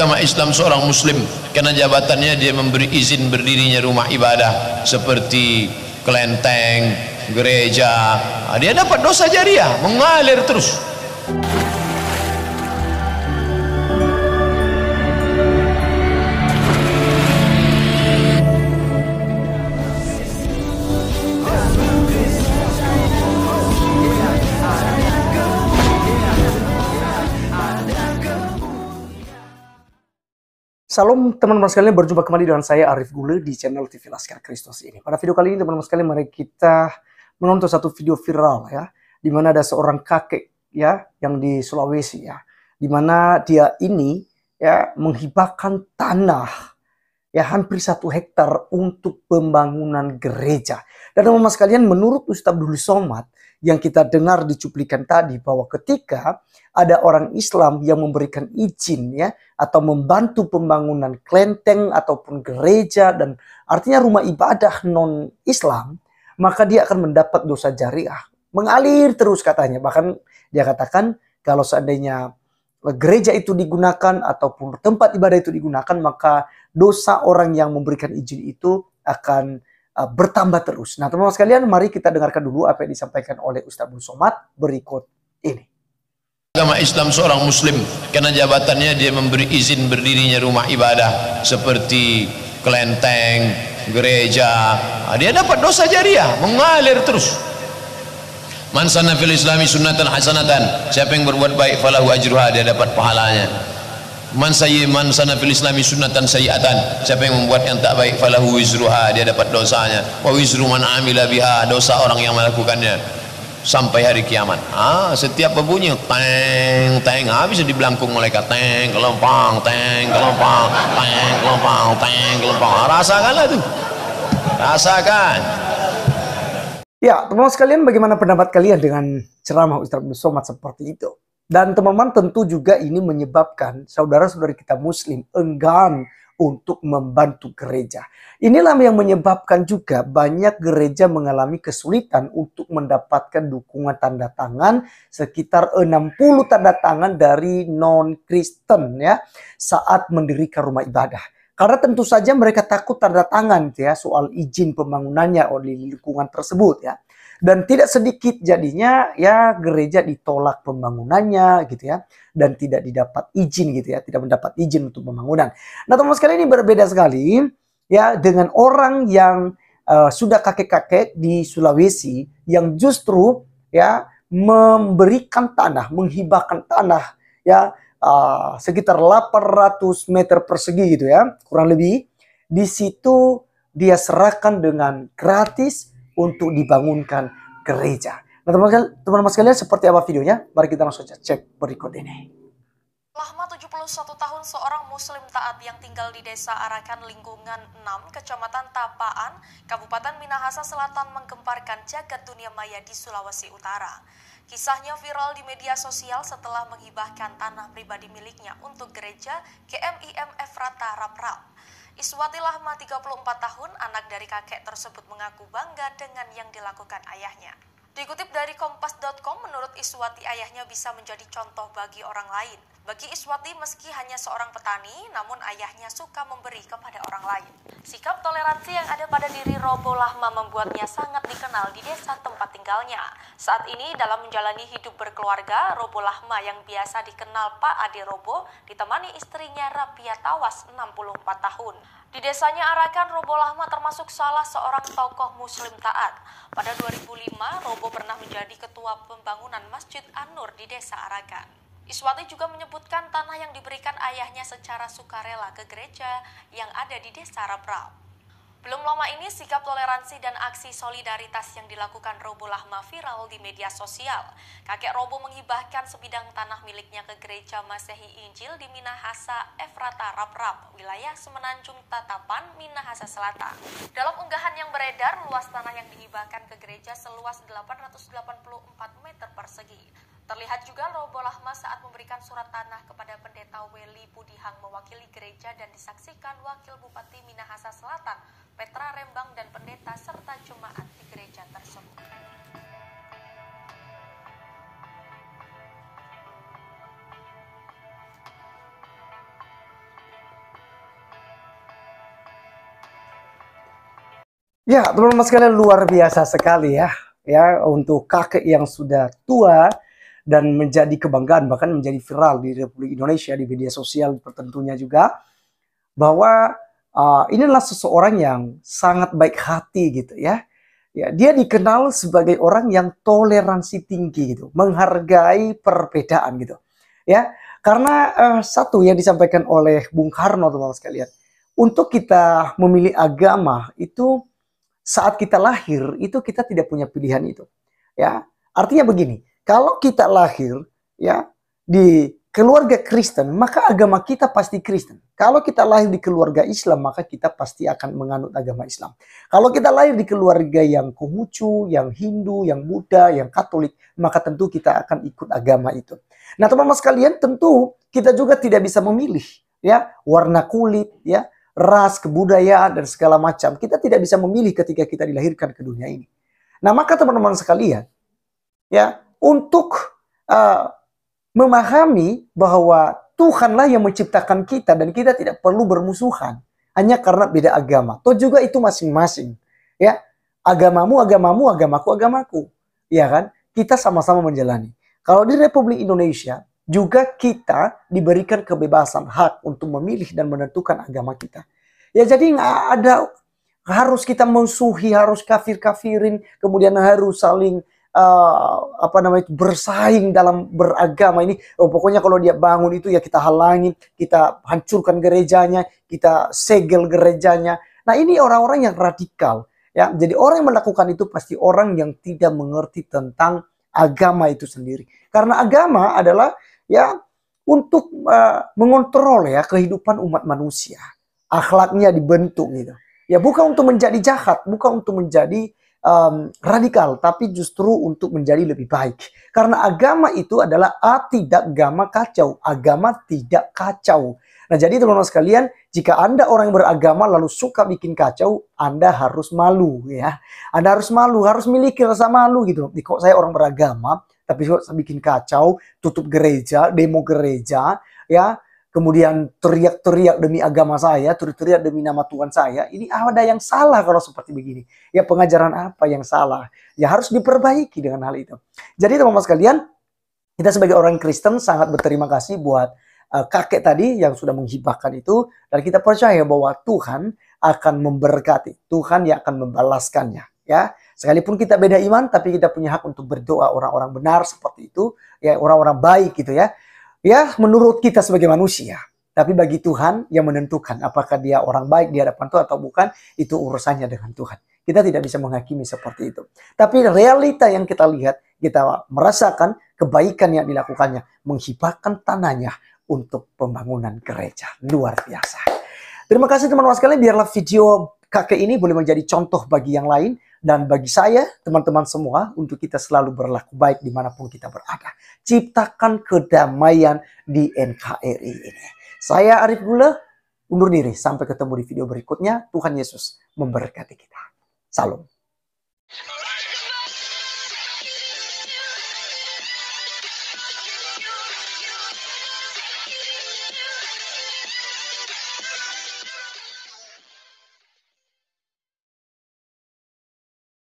Agama Islam seorang muslim karena jabatannya dia memberi izin berdirinya rumah ibadah seperti kelenteng, gereja. Dia dapat dosa jariah mengalir terus. Salam teman-teman sekalian, berjumpa kembali dengan saya Arif Gule di channel TV Laskar Kristus ini. Pada video kali ini teman-teman sekalian, mari kita menonton satu video viral ya, di mana ada seorang kakek ya yang di Sulawesi ya, di mana dia ini ya menghibahkan tanah ya hampir 1 hektar untuk pembangunan gereja. Dan teman-teman sekalian, menurut Ustadz Abdul Somad yang kita dengar di cuplikan tadi, bahwa ketika ada orang Islam yang memberikan izin ya atau membantu pembangunan kelenteng ataupun gereja dan artinya rumah ibadah non Islam, maka dia akan mendapat dosa jariah mengalir terus katanya. Bahkan dia katakan kalau seandainya gereja itu digunakan ataupun tempat ibadah itu digunakan, maka dosa orang yang memberikan izin itu akan bertambah terus. Nah teman-teman sekalian, mari kita dengarkan dulu apa yang disampaikan oleh Ustadz Abdul Somad berikut ini. Agama Islam seorang muslim karena jabatannya dia memberi izin berdirinya rumah ibadah seperti kelenteng, gereja. Dia dapat dosa jariah mengalir terus. Man sanna fil islami sunnatan hasanatan, siapa yang berbuat baik falahu ajruha, dia dapat pahalanya. Man sanna fil islami sunnatan sayyi'atan, siapa yang membuat yang tak baik falahu wizruha, dia dapat dosanya. Wa wizru man amila biha, dosa orang yang melakukannya sampai hari kiamat. Setiap berbunyi teng teng, bisa dibelangkung malaikat, teng kelompang, teng kelompang, teng kelompang, teng kelompang. Rasakanlah tuh, rasakan. Ya, teman-teman sekalian, bagaimana pendapat kalian dengan ceramah Ustadz Abdul Somad seperti itu? Dan teman-teman, tentu juga ini menyebabkan saudara-saudari kita muslim enggan untuk membantu gereja. Inilah yang menyebabkan juga banyak gereja mengalami kesulitan untuk mendapatkan dukungan tanda tangan, sekitar 60 tanda tangan dari non-Kristen ya saat mendirikan rumah ibadah. Karena tentu saja mereka takut tanda tangan ya soal izin pembangunannya oleh lingkungan tersebut ya. Dan tidak sedikit jadinya ya gereja ditolak pembangunannya gitu ya. Dan tidak didapat izin gitu ya. Tidak mendapat izin untuk pembangunan. Nah teman-teman sekalian, ini berbeda sekali ya dengan orang yang sudah kakek-kakek di Sulawesi yang justru ya memberikan tanah, menghibahkan tanah ya. Sekitar 800 meter persegi gitu ya, kurang lebih. Di situ dia serahkan dengan gratis untuk dibangunkan gereja. Nah teman-teman sekalian, seperti apa videonya? Mari kita langsung cek berikut ini. Lahma 71 tahun, seorang muslim taat yang tinggal di desa Arakan lingkungan 6, Kecamatan Tapaan, Kabupaten Minahasa Selatan menggemparkan jagat dunia maya di Sulawesi Utara. Kisahnya viral di media sosial setelah menghibahkan tanah pribadi miliknya untuk gereja GMIM Efrata Raprap. Iswati Lahma 34 tahun, anak dari kakek tersebut, mengaku bangga dengan yang dilakukan ayahnya. Dikutip dari Kompas.com, menurut Iswati, ayahnya bisa menjadi contoh bagi orang lain. Bagi Iswati, meski hanya seorang petani, namun ayahnya suka memberi kepada orang lain. Sikap toleransi yang ada pada diri Robo Lahma membuatnya sangat dikenal di desa tempat tinggalnya. Saat ini dalam menjalani hidup berkeluarga, Robo Lahma yang biasa dikenal Pak Ade Robo ditemani istrinya Rapia Tawas 64 tahun. Di desanya Arakan, Robo Lahma termasuk salah seorang tokoh muslim taat. Pada 2005, Robo pernah menjadi ketua pembangunan Masjid An-Nur di desa Arakan. Iswati juga menyebutkan tanah yang diberikan ayahnya secara sukarela ke gereja yang ada di desa Raprap. Belum lama ini, sikap toleransi dan aksi solidaritas yang dilakukan Robo Lahma viral di media sosial. Kakek Robo menghibahkan sebidang tanah miliknya ke gereja Masehi Injil di Minahasa Efrata Raprap, wilayah Semenanjung Tatapan, Minahasa Selatan. Dalam unggahan yang beredar, luas tanah yang dihibahkan ke gereja seluas 884 meter persegi. Terlihat juga Robo Lahma saat memberikan surat tanah kepada Pendeta Weli Budihang mewakili gereja dan disaksikan Wakil Bupati Minahasa Selatan, Petra Rembang, dan pendeta serta jemaat di gereja tersebut. Ya, teman-teman sekalian, luar biasa sekali ya. Ya, untuk kakek yang sudah tua dan menjadi kebanggaan, bahkan menjadi viral di Republik Indonesia, di media sosial tentunya juga, bahwa inilah seseorang yang sangat baik hati gitu ya. Ya, dia dikenal sebagai orang yang toleransi tinggi gitu, menghargai perbedaan gitu. Ya, karena satu yang disampaikan oleh Bung Karno, teman-teman sekalian, untuk kita memilih agama itu saat kita lahir itu kita tidak punya pilihan itu. Ya, artinya begini, kalau kita lahir ya di keluarga Kristen, maka agama kita pasti Kristen. Kalau kita lahir di keluarga Islam, maka kita pasti akan menganut agama Islam. Kalau kita lahir di keluarga yang Konghucu, yang Hindu, yang Buddha, yang Katolik, maka tentu kita akan ikut agama itu. Nah, teman-teman sekalian, tentu kita juga tidak bisa memilih ya warna kulit, ya ras, kebudayaan, dan segala macam. Kita tidak bisa memilih ketika kita dilahirkan ke dunia ini. Nah, maka teman-teman sekalian, ya untuk memahami bahwa Tuhanlah yang menciptakan kita dan kita tidak perlu bermusuhan hanya karena beda agama. Toh juga itu masing-masing. Ya, agamamu agamamu, agamaku agamaku. Ya kan? Kita sama-sama menjalani. Kalau di Republik Indonesia juga kita diberikan kebebasan hak untuk memilih dan menentukan agama kita. Ya jadi nggak ada harus kita musuhi, harus kafir-kafirin, kemudian harus saling bersaing dalam beragama ini. Pokoknya kalau dia bangun itu ya kita halangi, kita hancurkan gerejanya, kita segel gerejanya. Nah, ini orang-orang yang radikal ya. Jadi orang yang melakukan itu pasti orang yang tidak mengerti tentang agama itu sendiri. Karena agama adalah ya untuk mengontrol ya kehidupan umat manusia. Akhlaknya dibentuk gitu. Ya bukan untuk menjadi jahat, bukan untuk menjadi radikal, tapi justru untuk menjadi lebih baik. Karena agama itu adalah tidak agama kacau, agama tidak kacau. Nah, jadi teman-teman sekalian, jika Anda orang yang beragama lalu suka bikin kacau, Anda harus malu ya. Anda harus malu, harus miliki rasa malu gitu. Kok saya orang beragama, tapi kok saya bikin kacau, tutup gereja, demo gereja, ya. Kemudian teriak-teriak demi agama saya, teriak-teriak demi nama Tuhan saya. Ini ada yang salah kalau seperti begini. Ya pengajaran apa yang salah? Ya harus diperbaiki dengan hal itu. Jadi teman-teman sekalian, kita sebagai orang Kristen sangat berterima kasih buat kakek tadi yang sudah menghibahkan itu. Dan kita percaya bahwa Tuhan akan memberkati. Tuhan yang akan membalaskannya. Ya, sekalipun kita beda iman, tapi kita punya hak untuk berdoa orang-orang benar seperti itu. Ya, orang-orang baik gitu ya. Ya, menurut kita sebagai manusia. Tapi bagi Tuhan yang menentukan apakah dia orang baik di hadapan Tuhan atau bukan, itu urusannya dengan Tuhan. Kita tidak bisa menghakimi seperti itu. Tapi realita yang kita lihat, kita merasakan kebaikan yang dilakukannya. Menghibahkan tanahnya untuk pembangunan gereja. Luar biasa. Terima kasih teman-teman sekalian. Biarlah video kakek ini boleh menjadi contoh bagi yang lain. Dan bagi saya, teman-teman semua, untuk kita selalu berlaku baik dimanapun kita berada. Ciptakan kedamaian di NKRI ini. Saya Arif Gula, undur diri. Sampai ketemu di video berikutnya. Tuhan Yesus memberkati kita. Salam.